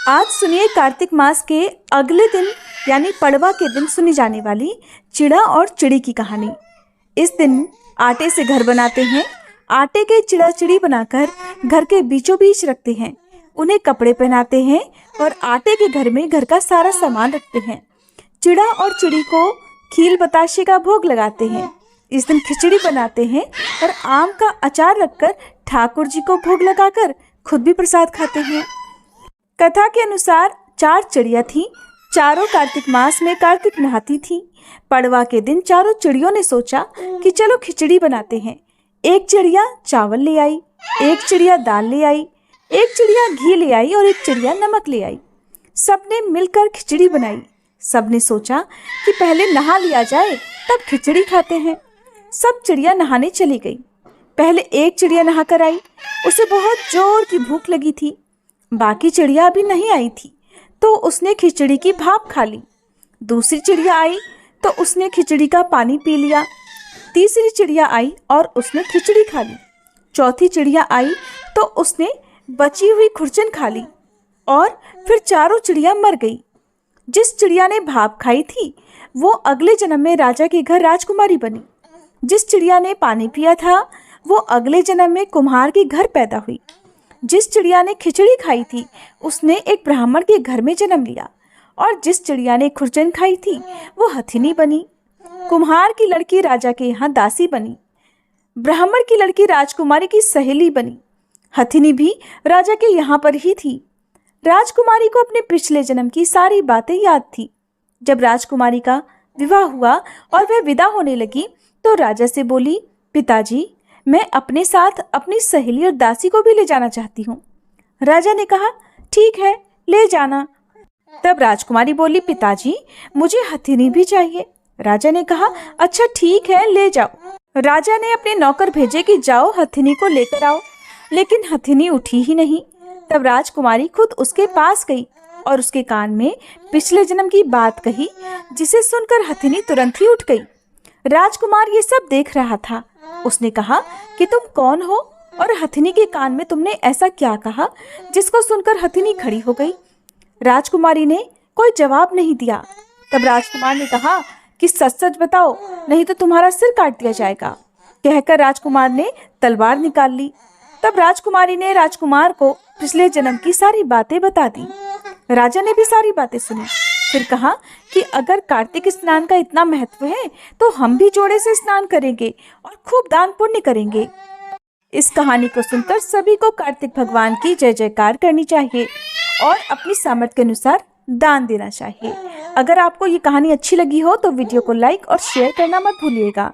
आज सुनिए कार्तिक मास के अगले दिन यानी पड़वा के दिन सुनी जाने वाली चिड़ा और चिड़ी की कहानी। इस दिन आटे से घर बनाते हैं। आटे के चिड़ा चिड़ी बनाकर घर के बीचों बीच रखते हैं। उन्हें कपड़े पहनाते हैं और आटे के घर में घर का सारा सामान रखते हैं। चिड़ा और चिड़ी को खील बताशे का भोग लगाते हैं। इस दिन खिचड़ी बनाते हैं और आम का अचार रखकर ठाकुर जी को भोग लगाकर खुद भी प्रसाद खाते हैं। कथा के अनुसार 4 चिड़िया थीं। चारों कार्तिक मास में कार्तिक नहाती थीं। पड़वा के दिन चारों चिड़ियों ने सोचा कि चलो खिचड़ी बनाते हैं। एक चिड़िया चावल ले आई, एक चिड़िया दाल ले आई, एक चिड़िया घी ले आई और एक चिड़िया नमक ले आई। सबने मिलकर खिचड़ी बनाई। सबने सोचा कि पहले नहा लिया जाए तब खिचड़ी खाते हैं। सब चिड़िया नहाने चली गई। पहले एक चिड़िया नहाकर आई। उसे बहुत जोर की भूख लगी थी। बाकी चिड़िया अभी नहीं आई थी तो उसने खिचड़ी की भाप खा ली। दूसरी चिड़िया आई तो उसने खिचड़ी का पानी पी लिया। तीसरी चिड़िया आई और उसने खिचड़ी खा ली। चौथी चिड़िया आई तो उसने बची हुई खुरचन खा ली और फिर चारों चिड़िया मर गई। जिस चिड़िया ने भाप खाई थी वो अगले जन्म में राजा के घर राजकुमारी बनी। जिस चिड़िया ने पानी पिया था वो अगले जन्म में कुम्हार के घर पैदा हुई। जिस चिड़िया ने खिचड़ी खाई थी उसने एक ब्राह्मण के घर में जन्म लिया और जिस चिड़िया ने खुरचन खाई थी वो हथिनी बनी। कुम्हार की लड़की राजा के यहाँ दासी बनी। ब्राह्मण की लड़की राजकुमारी की सहेली बनी। हथिनी भी राजा के यहाँ पर ही थी। राजकुमारी को अपने पिछले जन्म की सारी बातें याद थी। जब राजकुमारी का विवाह हुआ और वह विदा होने लगी तो राजा से बोली, पिताजी, मैं अपने साथ अपनी सहेली और दासी को भी ले जाना चाहती हूँ। राजा ने कहा, ठीक है, ले जाना। तब राजकुमारी बोली, पिताजी, मुझे हथिनी भी चाहिए। राजा ने कहा, अच्छा ठीक है, ले जाओ। राजा ने अपने नौकर भेजे कि जाओ हथिनी को लेकर आओ, लेकिन हथिनी उठी ही नहीं। तब राजकुमारी खुद उसके पास गई और उसके कान में पिछले जन्म की बात कही, जिसे सुनकर हथिनी तुरंत ही उठ गई। राजकुमार ये सब देख रहा था। उसने कहा कि तुम कौन हो और हथिनी के कान में तुमने ऐसा क्या कहा जिसको सुनकर हथिनी खड़ी हो गई। राजकुमारी ने कोई जवाब नहीं दिया। तब राजकुमार ने कहा कि सच सच बताओ, नहीं तो तुम्हारा सिर काट दिया जाएगा। कहकर राजकुमार ने तलवार निकाल ली। तब राजकुमारी ने राजकुमार को पिछले जन्म की सारी बातें बता दी। राजा ने भी सारी बातें सुनी। फिर कहा कि अगर कार्तिक स्नान का इतना महत्व है तो हम भी जोड़े से स्नान करेंगे और खूब दान पुण्य करेंगे। इस कहानी को सुनकर सभी को कार्तिक भगवान की जय जयकार करनी चाहिए और अपनी सामर्थ्य के अनुसार दान देना चाहिए। अगर आपको ये कहानी अच्छी लगी हो तो वीडियो को लाइक और शेयर करना मत भूलिएगा।